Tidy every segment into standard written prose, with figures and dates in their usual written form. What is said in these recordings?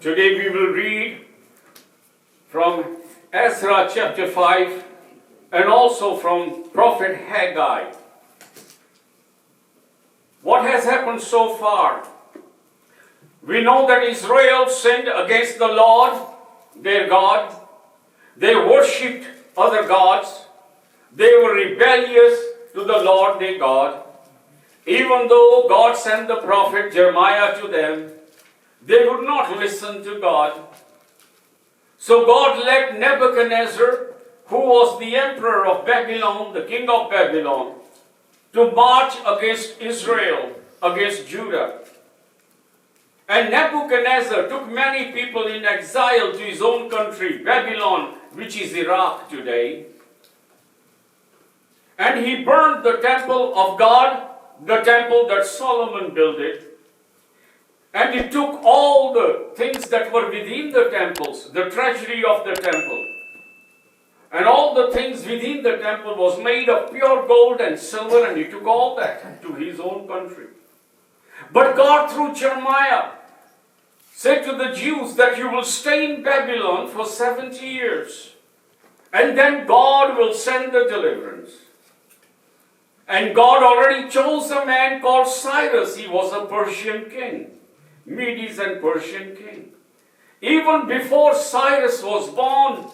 Today we will read from Ezra chapter 5 and also from Prophet Haggai. What has happened so far? We know that Israel sinned against the Lord, their God. They worshipped other gods. They were rebellious to the Lord, their God. Even though God sent the prophet Jeremiah to them, they would not listen to God. So God led Nebuchadnezzar, who was the emperor of Babylon, the king of Babylon, to march against Israel, against Judah. And Nebuchadnezzar took many people in exile to his own country, Babylon, which is Iraq today. And he burned the temple of God, the temple that Solomon built it. And he took all the things that were within the temples, the treasury of the temple. And all the things within the temple was made of pure gold and silver, and he took all that to his own country. But God, through Jeremiah, said to the Jews that you will stay in Babylon for 70 years. And then God will send the deliverance. And God already chose a man called Cyrus. He was a Persian king. Medes and Persian king. Even before Cyrus was born,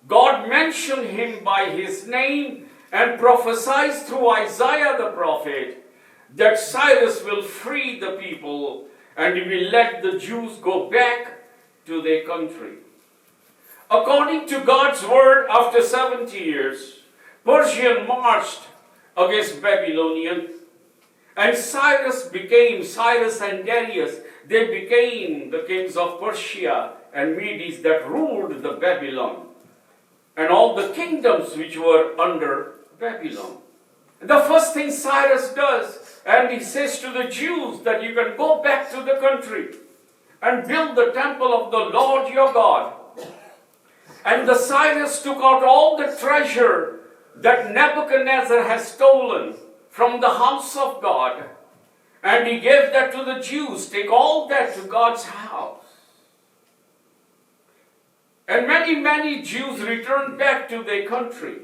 God mentioned him by his name and prophesied through Isaiah the prophet that Cyrus will free the people and he will let the Jews go back to their country. According to God's word, after 70 years, Persia marched against Babylonian, and Cyrus and Darius, they became the kings of Persia and Medes that ruled the Babylon and all the kingdoms which were under Babylon. The first thing Cyrus does, and he says to the Jews that you can go back to the country and build the temple of the Lord your God. And the Cyrus took out all the treasure that Nebuchadnezzar has stolen from the house of God, and he gave that to the Jews. Take all that to God's house. And many Jews returned back to their country.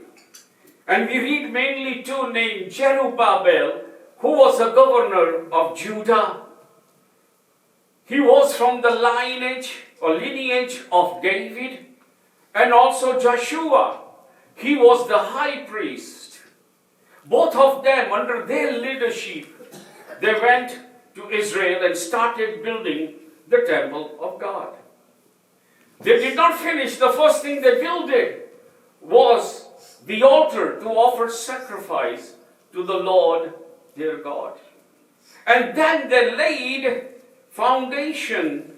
And we read mainly two named Zerubbabel, who was a governor of Judah. He was from the lineage of David, and also Joshua. He was the high priest. Both of them, under their leadership, they went to Israel and started building the temple of God. They did not finish. The first thing they built was the altar to offer sacrifice to the Lord their God. And then they laid foundation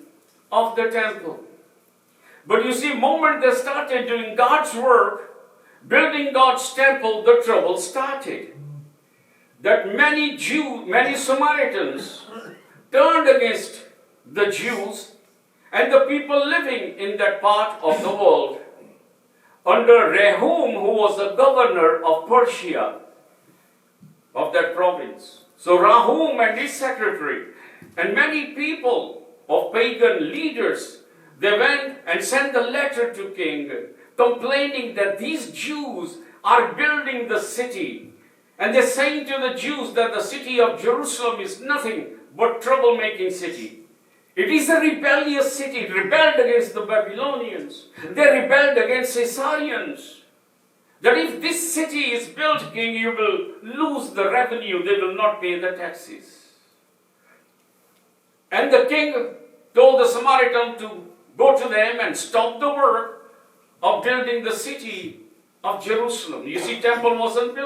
of the temple. But you see, the moment they started doing God's work, building God's temple, the trouble started. That many Samaritans turned against the Jews and the people living in that part of the world under Rehum, who was the governor of Persia, of that province. So Rehum and his secretary and many people of pagan leaders, they went and sent a letter to king complaining that these Jews are building the city. And they're saying to the Jews that the city of Jerusalem is nothing but troublemaking city. It is a rebellious city. It rebelled against the Babylonians. They rebelled against Caesarians. That if this city is built, king, you will lose the revenue. They will not pay the taxes. And the king told the Samaritan to go to them and stop the work of building the city of Jerusalem. You see, temple wasn't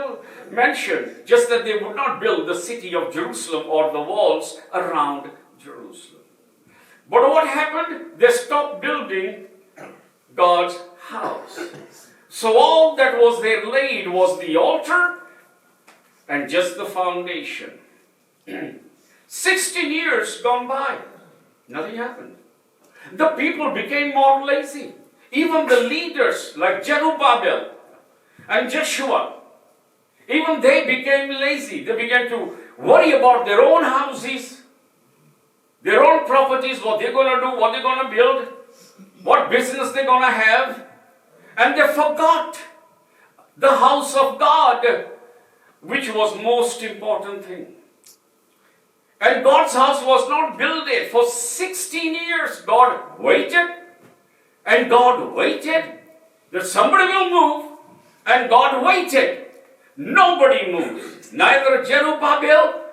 mentioned, just that they would not build the city of Jerusalem or the walls around Jerusalem. But what happened? They stopped building God's house. So all that was there laid was the altar and just the foundation. 16 years gone by. Nothing happened. The people became more lazy. Even the leaders like Zerubbabel and Joshua, even they became lazy. They began to worry about their own houses, their own properties, what they're going to do, what they're going to build, what business they're going to have. And they forgot the house of God, which was most important thing. And God's house was not built yet. For 16 years, God waited. And God waited that somebody will move. And God waited. Nobody moved. Neither Zerubbabel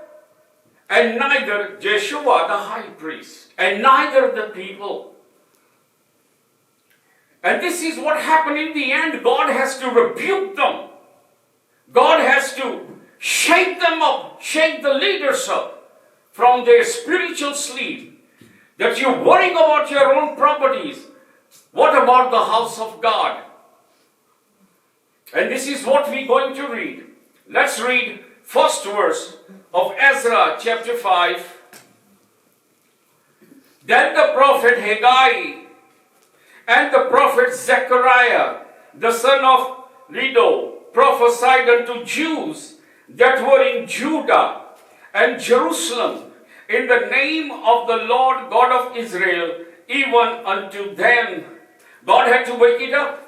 and neither Jeshua the high priest. And neither the people. And this is what happened in the end. God has to rebuke them. God has to shake them up, shake the leaders up from their spiritual sleep. That you're worrying about your own properties. What about the house of God? And this is what we're going to read. Let's read first verse of Ezra chapter 5. Then the prophet Haggai and the prophet Zechariah, the son of Iddo, prophesied unto Jews that were in Judah and Jerusalem in the name of the Lord God of Israel, even unto them. God had to wake it up.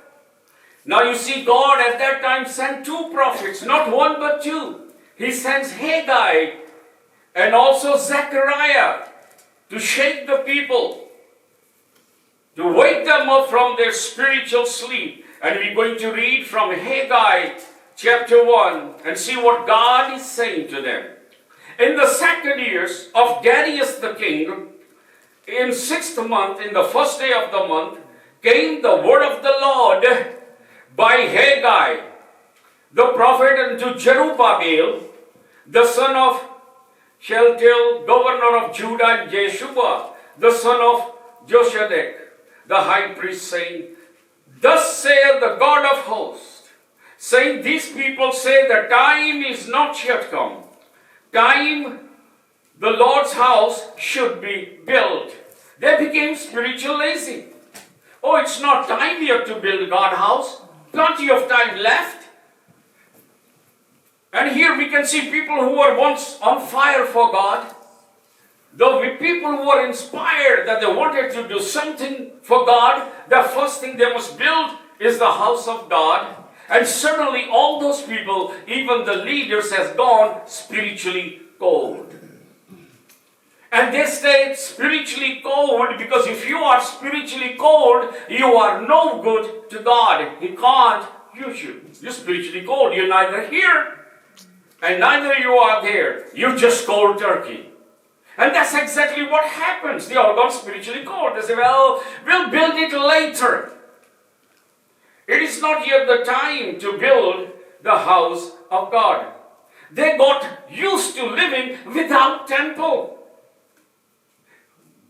Now you see, God at that time sent two prophets, not one but two. He sends Haggai and also Zechariah to shake the people, to wake them up from their spiritual sleep. And we're going to read from Haggai chapter 1 and see what God is saying to them. In the second years of Darius the king, in 6th month, in the first day of the month, came the word of the Lord by Haggai, the prophet, unto Zerubbabel, the son of Shealtiel, governor of Judah, and Jeshua, the son of Joshadek, the high priest, saying, Thus saith the God of hosts, saying, These people say the time is not yet come. Time the Lord's house should be built. They became spiritual lazy. Oh, it's not time yet to build God's house. Plenty of time left. And here we can see people who were once on fire for God. The people who were inspired that they wanted to do something for God, the first thing they must build is the house of God. And suddenly all those people, even the leaders, has gone spiritually cold. And they stayed spiritually cold because if you are spiritually cold, you are no good to God. He can't use you. You're spiritually cold. You're neither here and neither you are there. You're just cold turkey. And that's exactly what happens. They all got spiritually cold. They say, well, we'll build it later. It is not yet the time to build the house of God. They got used to living without temple.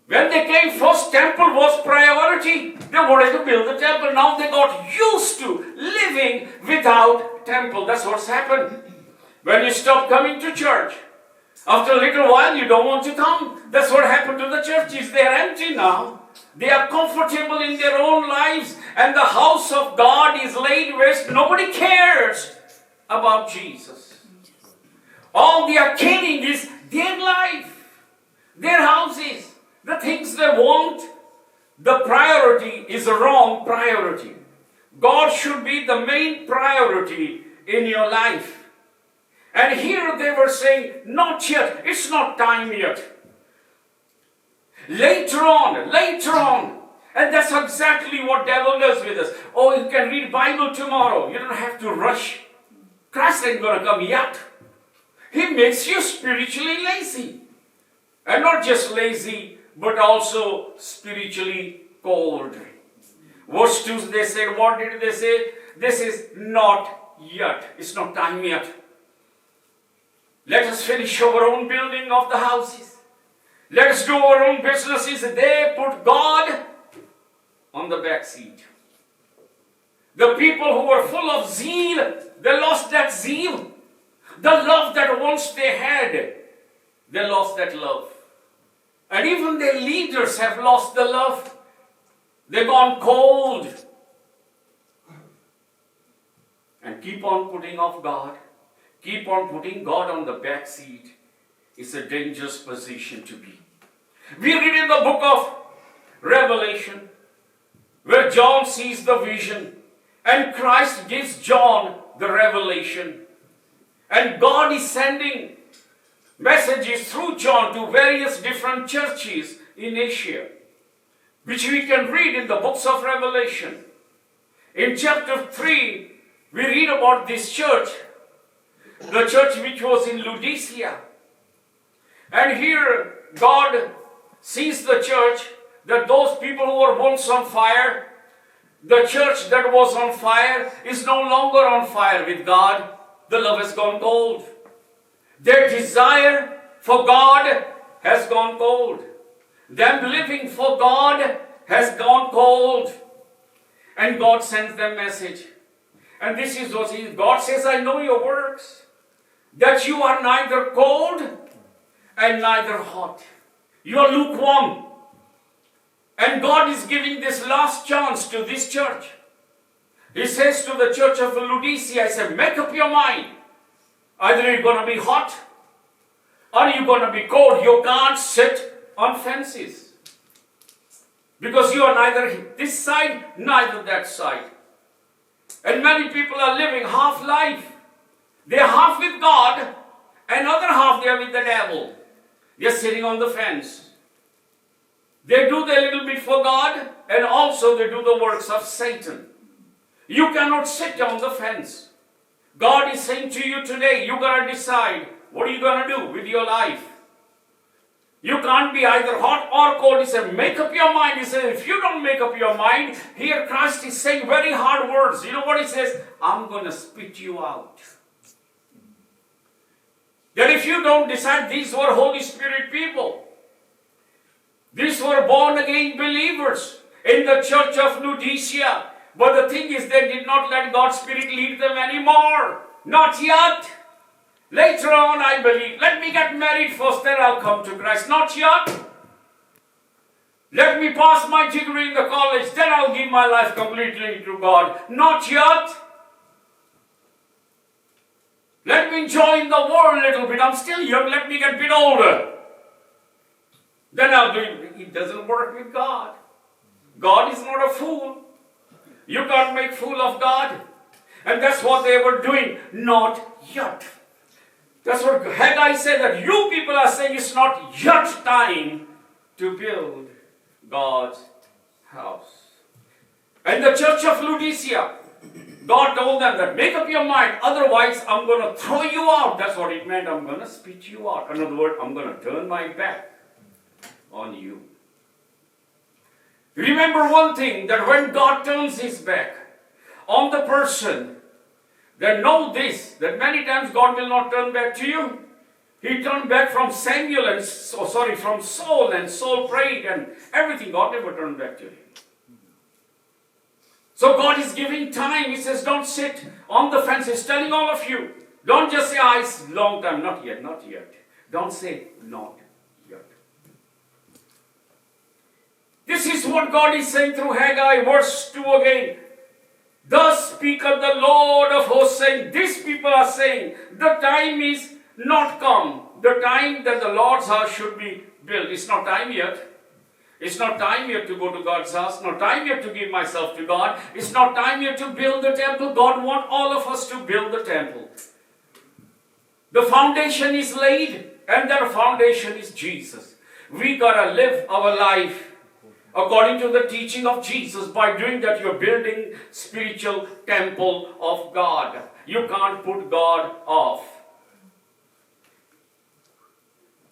When they came first, temple was priority. They wanted to build the temple. Now they got used to living without temple. That's what's happened. When you stop coming to church, after a little while you don't want to come. That's what happened to the churches. They are empty now. They are comfortable in their own lives, and the house of God is laid waste. Nobody cares about Jesus. All they are caring is their life, their houses, the things they want. The priority is a wrong priority. God should be the main priority in your life. And here they were saying, not yet. It's not time yet. Later on. And that's exactly what devil does with us. Oh, you can read Bible tomorrow. You don't have to rush. Christ ain't going to come yet. He makes you spiritually lazy. And not just lazy, but also spiritually cold. Verse 2, they said, what did they say? This is not yet. It's not time yet. Let us finish our own building of the houses. Let us do our own businesses. They put God on the back seat. The people who were full of zeal, they lost that zeal. The love that once they had, they lost that love. And even their leaders have lost the love. They've gone cold. And keep on putting off God. Keep on putting God on the back seat. It's a dangerous position to be. We read in the book of Revelation where John sees the vision and Christ gives John the revelation. And God is sending messages through John to various different churches in Asia, which we can read in the books of Revelation. In chapter 3, we read about this church, the church which was in Laodicea. And here God sees the church, that those people who were once on fire, the church that was on fire is no longer on fire with God. The love has gone cold. Their desire for God has gone cold. Them living for God has gone cold. And God sends them message. And this is what God says, I know your works, that you are neither cold and neither hot. You are lukewarm. And God is giving this last chance to this church. He says to the church of Laodicea, I said, make up your mind. Either you're going to be hot or you're going to be cold. You can't sit on fences. Because you are neither this side, neither that side. And many people are living half life. They are half with God, and other half they are with the devil. They are sitting on the fence. They do their little bit for God, and also they do the works of Satan. You cannot sit on the fence. God is saying to you today, you got to decide what are you going to do with your life. You can't be either hot or cold. He said, make up your mind. He said, if you don't make up your mind, here Christ is saying very hard words. You know what he says? I'm going to spit you out. That if you don't decide, these were Holy Spirit people. These were born again believers in the church of Laodicea. But the thing is, they did not let God's Spirit lead them anymore. Not yet. Later on, I believe. Let me get married first, then I'll come to Christ. Not yet. Let me pass my degree in the college, then I'll give my life completely to God. Not yet. Let me enjoy the world a little bit. I'm still young. Let me get a bit older. Then I'll do it. It doesn't work with God. God is not a fool. You can't make fool of God. And that's what they were doing. Not yet. That's what Haggai said, that you people are saying it's not yet time to build God's house. And the church of Laodicea, God told them that make up your mind, otherwise I'm going to throw you out. That's what it meant. I'm going to spit you out. In other words, I'm going to turn my back on you. Remember one thing, that when God turns his back on the person, then know this, that many times God will not turn back to you. He turned back from from Saul, and Saul prayed and everything. God never turned back to him. So God is giving time. He says, don't sit on the fence. He's telling all of you, don't just say, it's long time. Not yet, not yet. Don't say, not yet. This is what God is saying through Haggai, verse 2 again. Thus speaketh the Lord of hosts, saying, these people are saying, the time is not come. The time that the Lord's house should be built. It's not time yet. It's not time yet to go to God's house. Not time yet to give myself to God. It's not time yet to build the temple. God wants all of us to build the temple. The foundation is laid, and that foundation is Jesus. We gotta live our life according to the teaching of Jesus. By doing that, you're building spiritual temple of God. You can't put God off.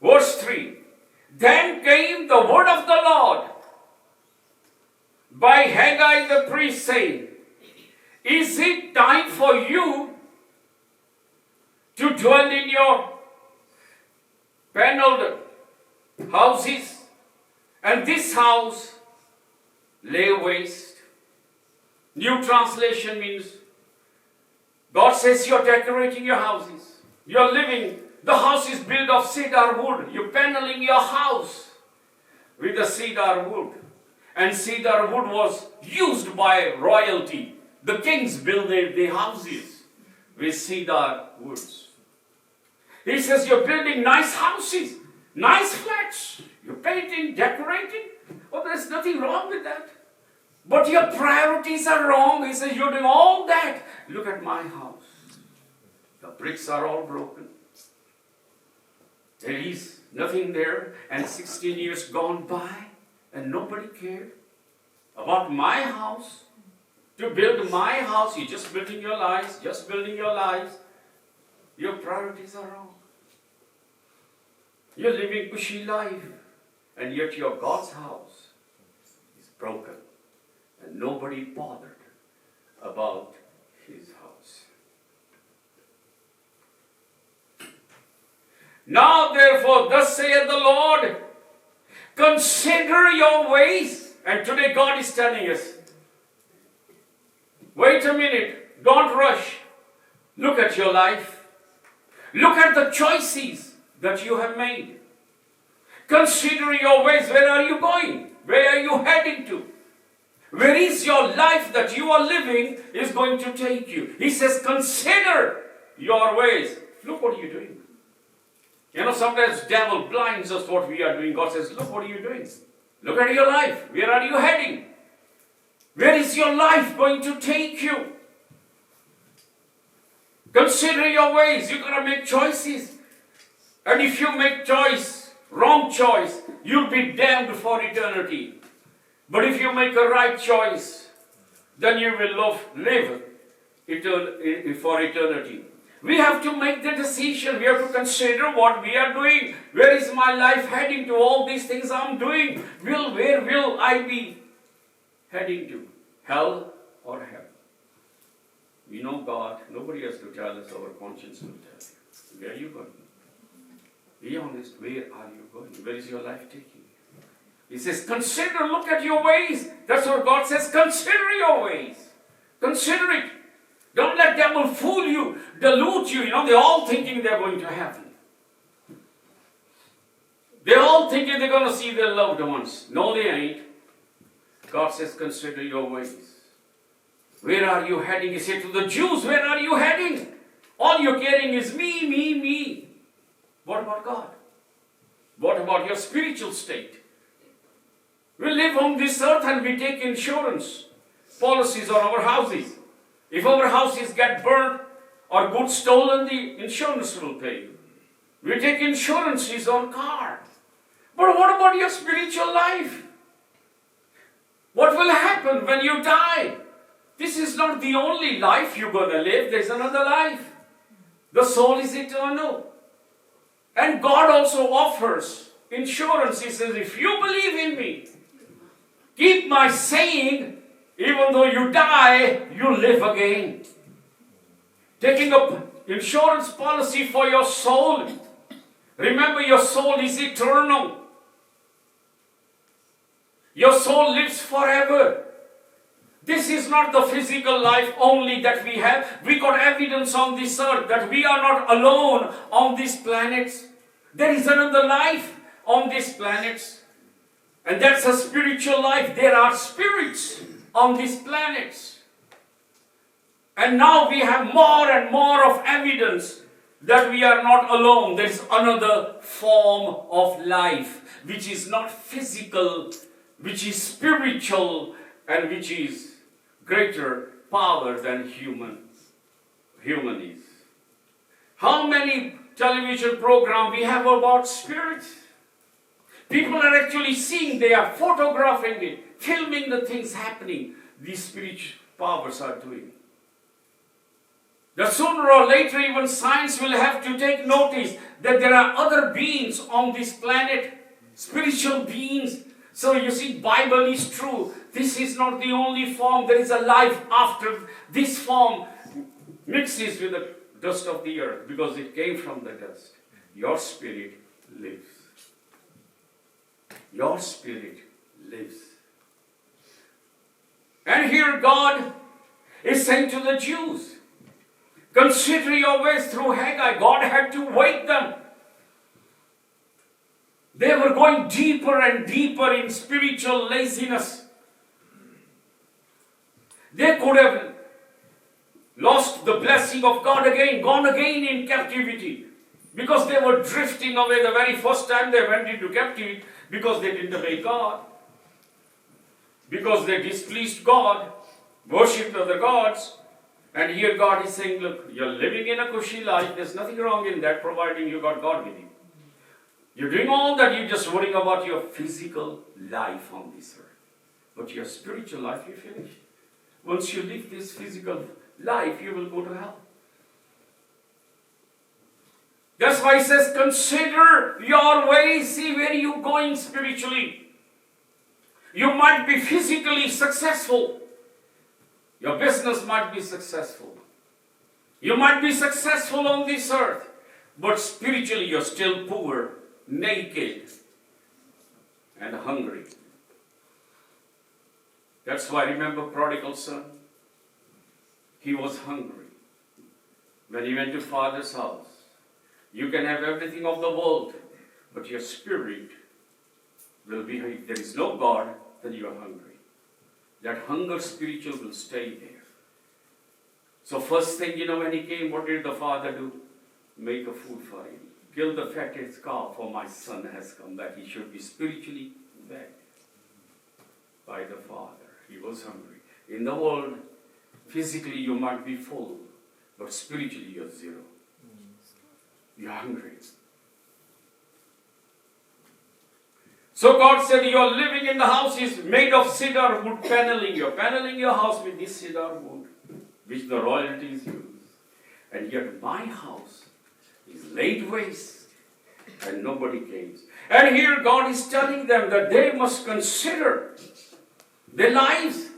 Verse 3. Then came the word of the Lord by Haggai the priest, saying, is it time for you to dwell in your paneled houses, and this house lay waste? New translation means, God says you're decorating your houses. You're living. The house is built of cedar wood. You're paneling your house with the cedar wood. And cedar wood was used by royalty. The kings built their houses with cedar woods. He says you're building nice houses, nice flats. You're painting, decorating. Oh, there's nothing wrong with that. But your priorities are wrong. He says, you're doing all that. Look at my house. The bricks are all broken. There is nothing there. And 16 years gone by and nobody cared about my house. To build my house, you're just building your lives, just building your lives. Your priorities are wrong. You're living cushy life. And yet your God's house is broken. And nobody bothered about his house. Now therefore, thus saith the Lord, consider your ways. And today God is telling us, wait a minute, don't rush. Look at your life. Look at the choices that you have made. Consider your ways. Where are you going? Where are you heading to? Where is your life that you are living is going to take you? He says, consider your ways. Look what you're doing. You know, sometimes devil blinds us what we are doing. God says, look what are you doing? Look at your life. Where are you heading? Where is your life going to take you? Consider your ways. You've got to make choices. And if you make wrong choice, you'll be damned for eternity. But if you make a right choice, then you will live for eternity. We have to make the decision. We have to consider what we are doing. Where is my life heading to? All these things I'm doing. Where will I be heading to? Hell or heaven? We know God. Nobody has to tell us. Our conscience will tell you. Where are you going? Be honest. Where are you going? Where is your life taking you? He says, consider, look at your ways. That's what God says. Consider your ways. Consider it. Don't let devil fool you, delude you. You know, they're all thinking they're going to heaven. They're all thinking they're going to see their loved ones. No, they ain't. God says, consider your ways. Where are you heading? He said to the Jews, where are you heading? All you're caring is me, me, me. What about God? What about your spiritual state? We live on this earth and we take insurance policies on our houses. If our houses get burnt or goods stolen, the insurance will pay you. We take insurances on car. But what about your spiritual life? What will happen when you die? This is not the only life you're going to live. There's another life. The soul is eternal. And God also offers insurance. He says, if you believe in me, keep my saying, even though you die, you live again. Taking up insurance policy for your soul. Remember, your soul is eternal. Your soul lives forever. This is not the physical life only that we have. We got evidence on this earth that we are not alone on these planets. There is another life on these planets. And that's a spiritual life. There are spirits on these planets. And now we have more and more of evidence that we are not alone. There is another form of life which is not physical, which is spiritual, and which is greater power than human is. How many television programs we have about spirits? People are actually seeing, they are photographing it, filming the things happening. These spiritual powers are doing. That sooner or later even science will have to take notice that there are other beings on this planet, spiritual beings. So you see, Bible is true. This is not the only form. There is a life after this form mixes with the dust of the earth because it came from the dust. Your spirit lives. Your spirit lives. And here God is saying to the Jews, consider your ways through Haggai. God had to wake them. They were going deeper and deeper in spiritual laziness. They could have lost the blessing of God again, gone again in captivity. Because they were drifting away the very first time they went into captivity. because they didn't obey God, because they displeased God, worshipped other gods. And here God is saying, look, you're living in a cushy life. There's nothing wrong in that, providing you got God with you. You're doing all that, you're just worrying about your physical life on this earth. But your spiritual life, you finish. Once you live this physical life, you will go to hell. That's why he says, consider your ways. See where you're going spiritually. You might be physically successful. Your business might be successful. You might be successful on this earth. But spiritually you're still poor, naked, and hungry. That's why, remember prodigal son? He was hungry. When he went to father's house, you can have everything of the world, but your spirit will be, if there is no God, then you are hungry. That hunger spiritual will stay there. So first thing, when he came, what did the father do? Make a food for him. Kill the fattest calf, for my son has come, that he should be spiritually fed by the father. He was hungry. In the world, physically you might be full, but spiritually you're zero. You're hungry. So God said, you are living in the house is made of cedar wood paneling. You're paneling your house with this cedar wood, which the royalties use. And yet my house is laid waste, and nobody came. And here God is telling them that they must consider their lives.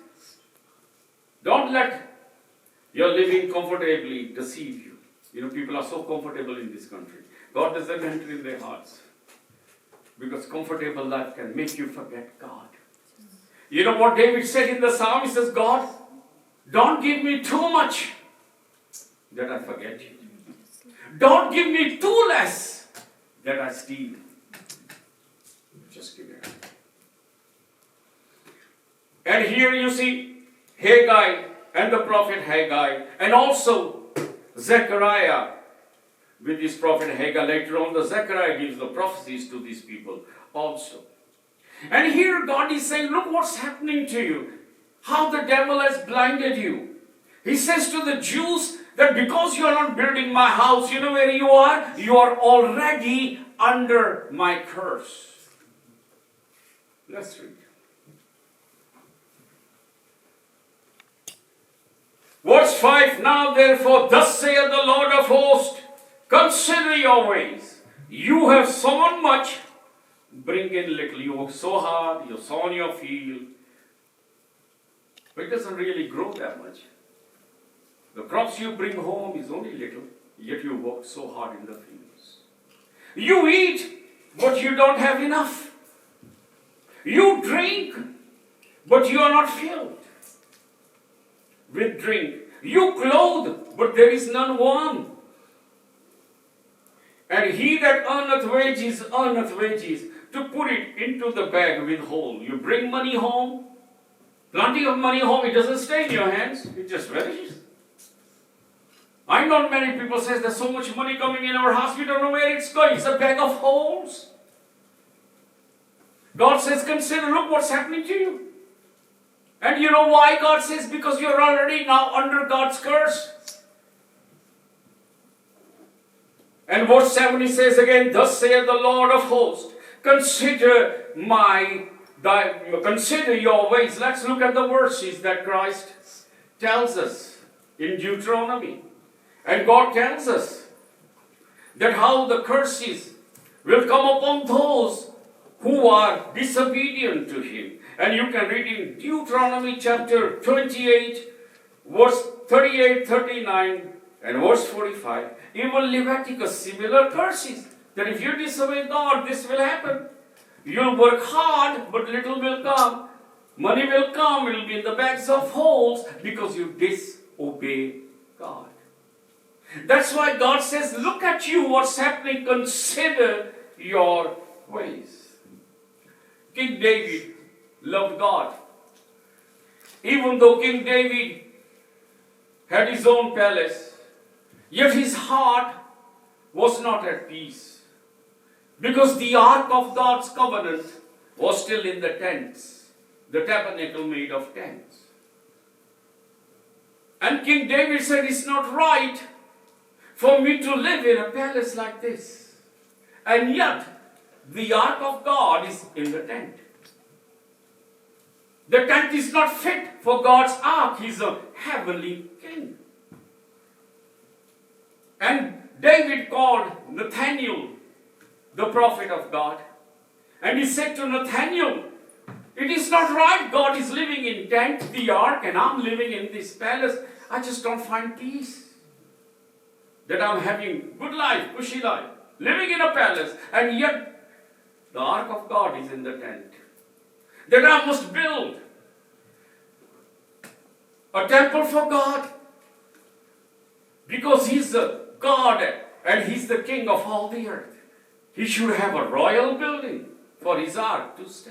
Don't let your living comfortably deceive you. People are so comfortable in this country. God doesn't enter in their hearts. Because comfortable life can make you forget God. You know what David said in the psalm? He says, God, don't give me too much that I forget you. Don't give me too less that I steal. Just give me a hand. And here you see Haggai and the prophet Haggai, and also Zechariah with this prophet Haggai. Later on, the Zechariah gives the prophecies to these people also. And here God is saying, look what's happening to you. How the devil has blinded you. He says to the Jews that because you are not building my house, you know where you are? You are already under my curse. Let's read. Verse 5, now therefore, thus saith the Lord of hosts, consider your ways. You have sown much, bring in little. You work so hard, you sown your field, but it doesn't really grow that much. The crops you bring home is only little, yet you work so hard in the fields. You eat, but you don't have enough. You drink, but you are not filled with drink. You clothe, but there is none warm. And he that earneth wages to put it into the bag with hole. You bring money home, plenty of money home, it doesn't stay in your hands, it just vanishes. I know many people say there's so much money coming in our house, we don't know where it's going. It's a bag of holes. God says, consider, look what's happening to you. And you know why God says? Because you're already now under God's curse. And verse 7 he says again, thus saith the Lord of hosts, consider your ways. Let's look at the verses that Christ tells us in Deuteronomy. And God tells us that how the curses will come upon those who are disobedient to Him. And you can read in Deuteronomy chapter 28, verse 38, 39, and verse 45. Even Leviticus, similar curses. That if you disobey God, this will happen. You'll work hard, but little will come. Money will come, it will be in the bags of holes because you disobey God. That's why God says, look at you, what's happening, consider your ways. King David loved God. Even though King David had his own palace, yet his heart was not at peace. Because the ark of God's covenant was still in the tents, the tabernacle made of tents. And King David said, it's not right for me to live in a palace like this. And yet, the ark of God is in the tent. The tent is not fit for God's ark. He's a heavenly king. And David called Nathaniel, the prophet of God. And he said to Nathaniel, it is not right. God is living in tent, the ark, and I'm living in this palace. I just don't find peace. That I'm having good life, cushy life, living in a palace, and yet the ark of God is in the tent. That I must build a temple for God, because He's the God and He's the King of all the earth. He should have a royal building for His ark to stay.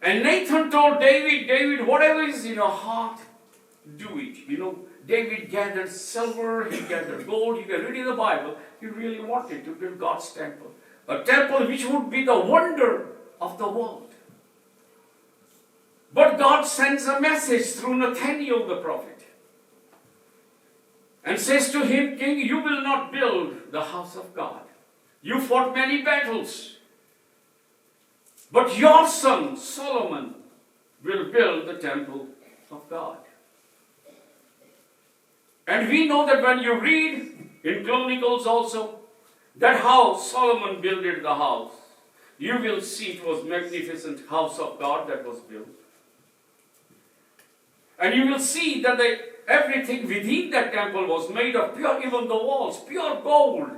And Nathan told David, David, whatever is in your heart, do it. David gathered silver, he gathered gold. You can read in the Bible, he really wanted to build God's temple. A temple which would be the wonder of the world. But God sends a message through Nathaniel the prophet. And says to him, King, you will not build the house of God. You fought many battles. But your son, Solomon, will build the temple of God. And we know that when you read in Chronicles also, that how Solomon builded the house, you will see it was magnificent house of God that was built. And you will see that everything within that temple was made of pure, even the walls, pure gold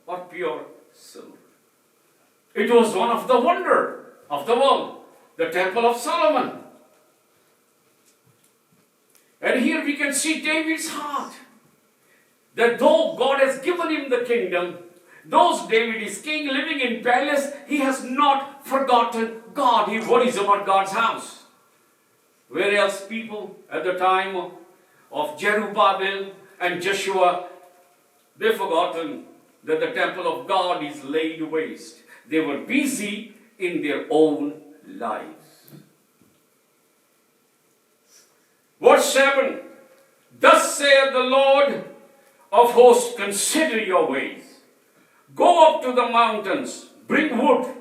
or pure silver. It was one of the wonder of the world, the temple of Solomon. And here we can see David's heart. That though God has given him the kingdom, though David is king living in palace, he has not forgotten God. He worries about God's house. Whereas people at the time of Zerubbabel and Joshua, they've forgotten that the temple of God is laid waste. They were busy in their own lives. Verse 7, thus saith the Lord of hosts, consider your ways. Go up to the mountains, bring wood,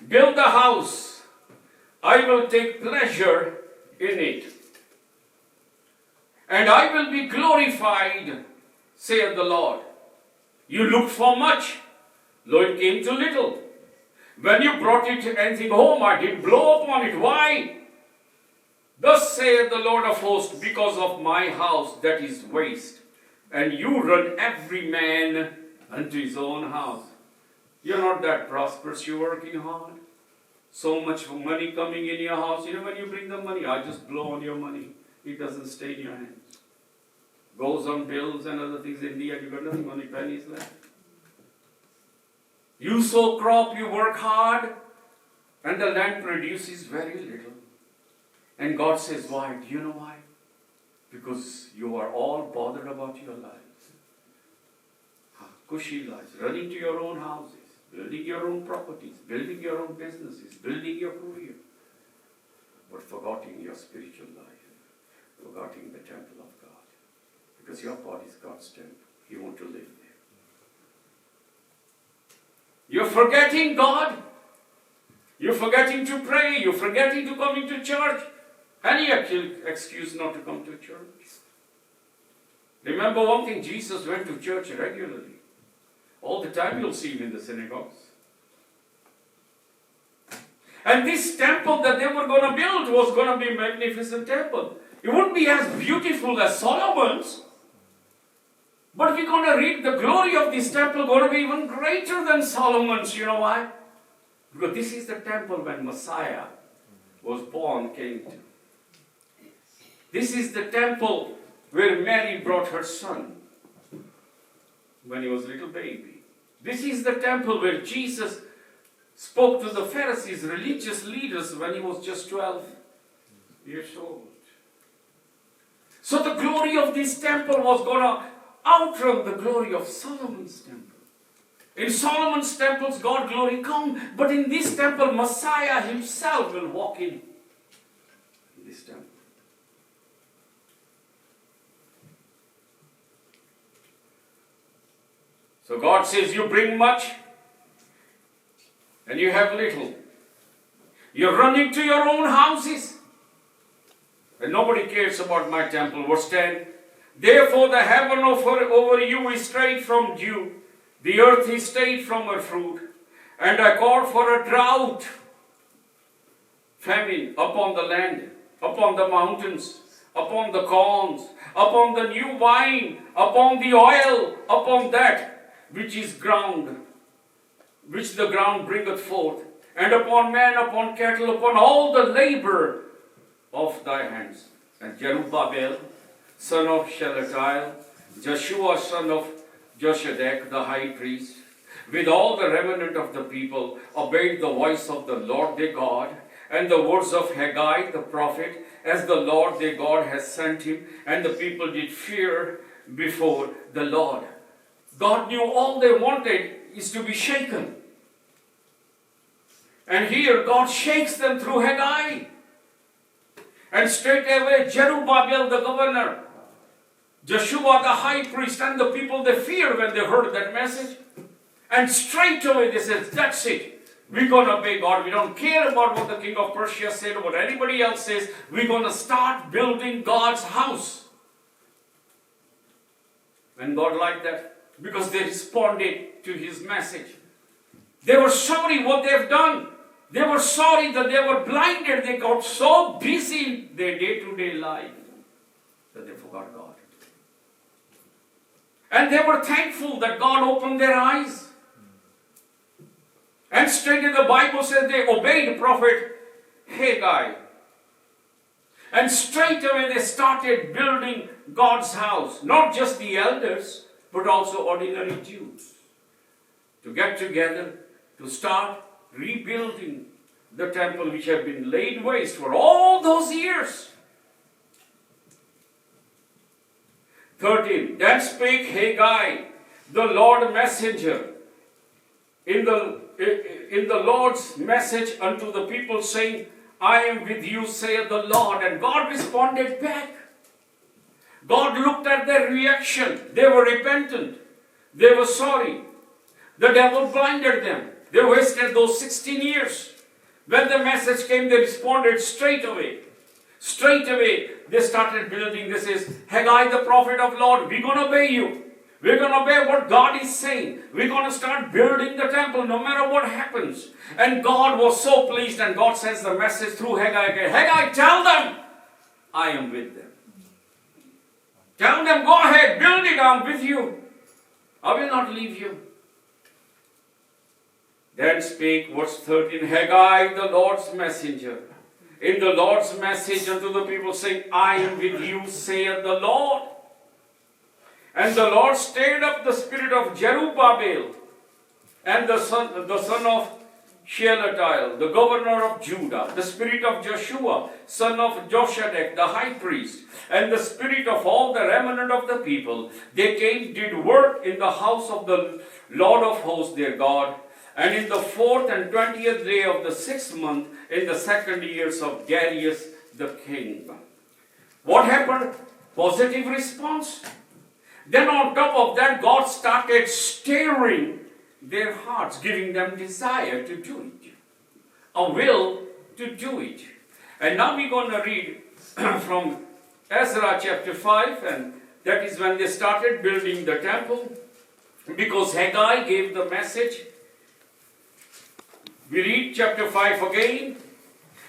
build the house. I will take pleasure in it. And I will be glorified, saith the Lord. You looked for much, though it came to little. When you brought anything home, I did blow upon it. Why? Thus saith the Lord of hosts, because of my house that is waste, and you run every man unto his own house. You're not that prosperous, you're working hard. So much money coming in your house. When you bring the money, I just blow on your money. It doesn't stay in your hands. Goes on bills and other things. In the end, you got nothing, only pennies left. You sow crop, you work hard, and the land produces very little. And God says, why? Do you know why? Because you are all bothered about your lives. Cushy lives, running to your own houses, building your own properties, building your own businesses, building your career, but forgetting your spiritual life, forgetting the temple of God. Because your body is God's temple. You want to live there. You're forgetting God. You're forgetting to pray. You're forgetting to come into church. Any excuse not to come to church. Remember one thing, Jesus went to church regularly. All the time you'll see him in the synagogues. And this temple that they were going to build was going to be a magnificent temple. It wouldn't be as beautiful as Solomon's. But we're going to read the glory of this temple going to be even greater than Solomon's. You know why? Because this is the temple when Messiah was born, came to. This is the temple where Mary brought her son when he was a little baby. This is the temple where Jesus spoke to the Pharisees, religious leaders, when he was just 12 years old. So the glory of this temple was going to outrun the glory of Solomon's temple. In Solomon's temples, God glory come. But in this temple, Messiah himself will walk in this temple. So God says, you bring much and you have little. You're running to your own houses. And nobody cares about my temple. Verse 10. Therefore the heaven over you is straight from dew. The earth is stayed from her fruit, and I call for a drought, famine upon the land, upon the mountains, upon the corns, upon the new wine, upon the oil, upon that which is ground, which the ground bringeth forth, and upon man, upon cattle, upon all the labor of thy hands. And Zerubbabel, son of Shealtiel, Joshua, son of Joshadek, the high priest, with all the remnant of the people, obeyed the voice of the Lord their God, and the words of Haggai the prophet, as the Lord their God has sent him, and the people did fear before the Lord. God knew all they wanted is to be shaken. And here God shakes them through Haggai. And straightway Zerubbabel the governor, Joshua the high priest, and the people, they feared when they heard that message. And straight away they said, that's it. We're going to obey God. We don't care about what the king of Persia said or what anybody else says. We're going to start building God's house. And God liked that because they responded to his message. They were sorry what they've done. They were sorry that they were blinded. They got so busy in their day-to-day life that they forgot God. And they were thankful that God opened their eyes. And straight in the Bible says they obeyed the prophet Haggai. And straight away they started building God's house. Not just the elders, but also ordinary Jews. To get together, to start rebuilding the temple which had been laid waste for all those years. 13. Then spake Haggai, the Lord messenger, in the Lord's message unto the people, saying, I am with you, saith the Lord. And God responded back. God looked at their reaction. They were repentant. They were sorry. The devil blinded them. They wasted those 16 years. When the message came, they responded straight away. Straight away, they started building. This is Haggai, the prophet of Lord. We're going to obey you. We're going to obey what God is saying. We're going to start building the temple no matter what happens. And God was so pleased, and God sends the message through Haggai again. Haggai, tell them, I am with them. Tell them, go ahead, build it, I'm with you. I will not leave you. Then spake, verse 13, Haggai, the Lord's messenger, in the Lord's message unto the people, saying, I am with you, saith the Lord. And the Lord stirred up the spirit of Zerubbabel, and the son of Shealtiel, the governor of Judah, the spirit of Joshua, son of Joshadek, the high priest, and the spirit of all the remnant of the people. They came, did work in the house of the Lord of hosts, their God. And in the 4th and 20th day of the 6th month, in the 2nd years of Darius the king. What happened? Positive response. Then on top of that, God started stirring their hearts, giving them desire to do it, a will to do it. And now we're going to read from Ezra chapter 5, and that is when they started building the temple, because Haggai gave the message. We read chapter 5 again.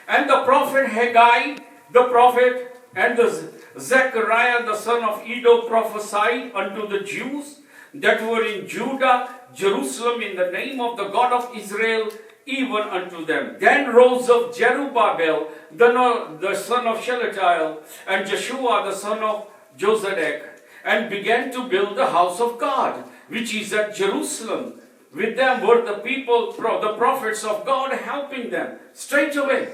And the prophet Haggai, the prophet, and the Zechariah, the son of Iddo, prophesied unto the Jews that were in Judah, Jerusalem, in the name of the God of Israel, even unto them. Then rose up Zerubbabel, the son of Shealtiel, and Joshua, the son of Josedek, and began to build the house of God, which is at Jerusalem. With them were the people, the prophets of God, helping them straight away.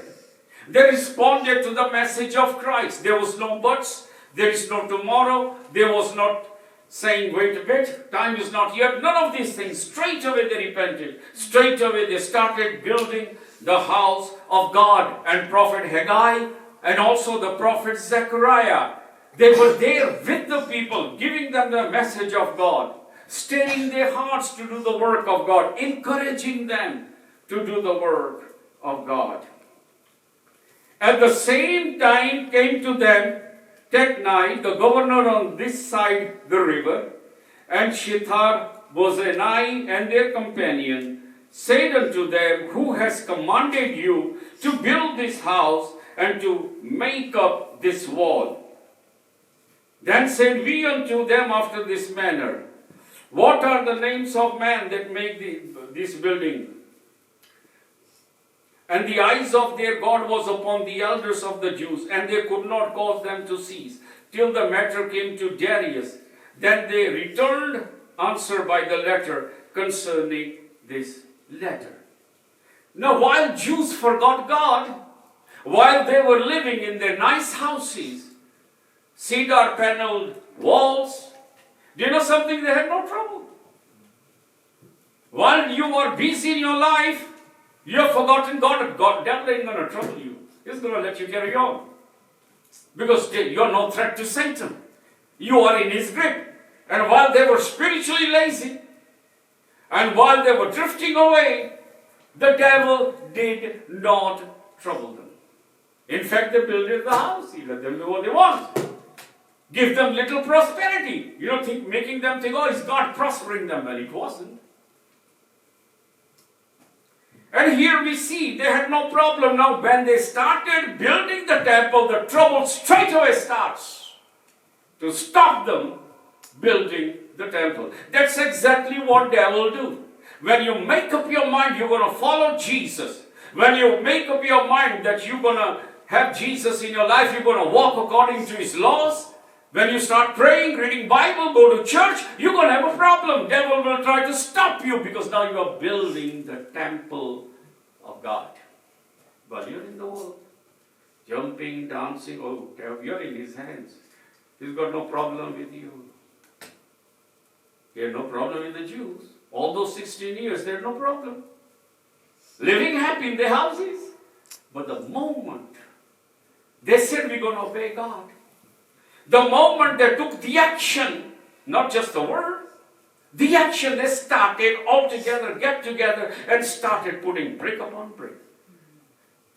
They responded to the message of Christ. There was no buts. There is no tomorrow. There was not saying, wait a bit, time is not yet. None of these things. Straight away they repented. Straight away they started building the house of God. And prophet Haggai and also the prophet Zechariah, they were there with the people, giving them the message of God, stirring their hearts to do the work of God, encouraging them to do the work of God. At the same time came to them Techni, the governor on this side the river, and Shethar-bozenai and their companion, said unto them, who has commanded you to build this house and to make up this wall? Then said we unto them after this manner, what are the names of men that make this building? And the eyes of their God was upon the elders of the Jews, and they could not cause them to cease, till the matter came to Darius. Then they returned answer by the letter concerning this letter. Now, while Jews forgot God, while they were living in their nice houses, cedar paneled walls, do you know something? They had no trouble. While you are busy in your life, you have forgotten God. God, devil ain't going to trouble you. He's going to let you carry on. Because you are no threat to Satan. You are in his grip. And while they were spiritually lazy, and while they were drifting away, the devil did not trouble them. In fact, they built the house. He let them do what they want. Give them little prosperity. You know, making them think, oh, is God prospering them? Well, it wasn't. And here we see they had no problem. Now when they started building the temple, the trouble straight away starts to stop them building the temple. That's exactly what devil do. When you make up your mind you're going to follow Jesus, when you make up your mind that you're going to have Jesus in your life, you're going to walk according to his laws, when you start praying, reading Bible, go to church, you're going to have a problem. Devil will try to stop you because now you are building the temple of God. But you're in the world, jumping, dancing, oh, you're in his hands. He's got no problem with you. He had no problem with the Jews. All those 16 years, they had no problem. Living happy in their houses. But the moment they said, we're going to obey God, the moment they took the action, not just the word, the action, they started all together, get together, and started putting brick upon brick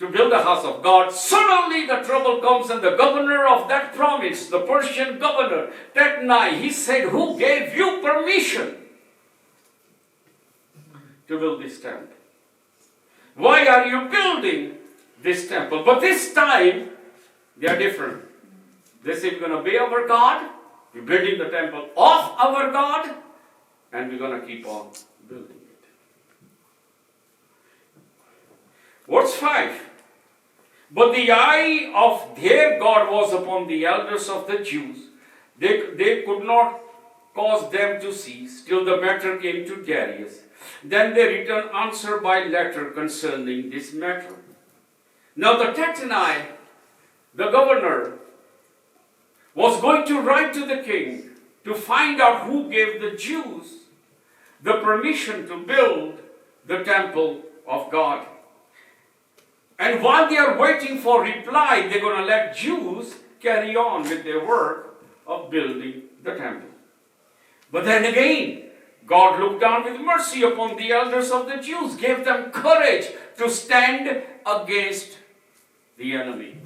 to build the house of God. Suddenly the trouble comes, and the governor of that province, the Persian governor, Techni, he said, who gave you permission to build this temple? Why are you building this temple? But this time, they are different. They say, we're going to obey our God, we're building the temple of our God, and we're going to keep on building it. Verse 5. But the eye of their God was upon the elders of the Jews. They could not cause them to cease, till the matter came to Darius. Then they returned answer by letter concerning this matter. Now the Techni, the governor, was going to write to the king to find out who gave the Jews the permission to build the temple of God. And while they are waiting for reply, they're going to let Jews carry on with their work of building the temple. But then again, God looked down with mercy upon the elders of the Jews, gave them courage to stand against the enemy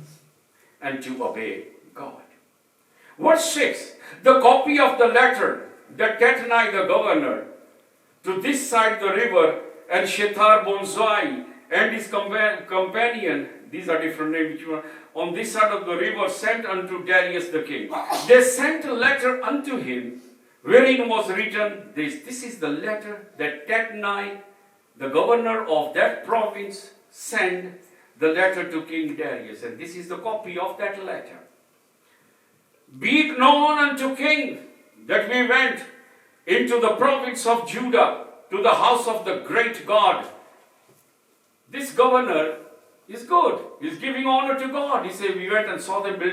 and to obey God. Verse 6, the copy of the letter that Techni the governor to this side the river, and Shethar-bozenai and his companion, these are different names, on this side of the river, sent unto Darius the king. They sent a letter unto him, wherein was written this. This is the letter that Techni, the governor of that province, sent the letter to King Darius. And this is the copy of that letter. Be it known unto king that we went into the province of Judah to the house of the great God. This governor is good. He's giving honor to God. He said, we went and saw them building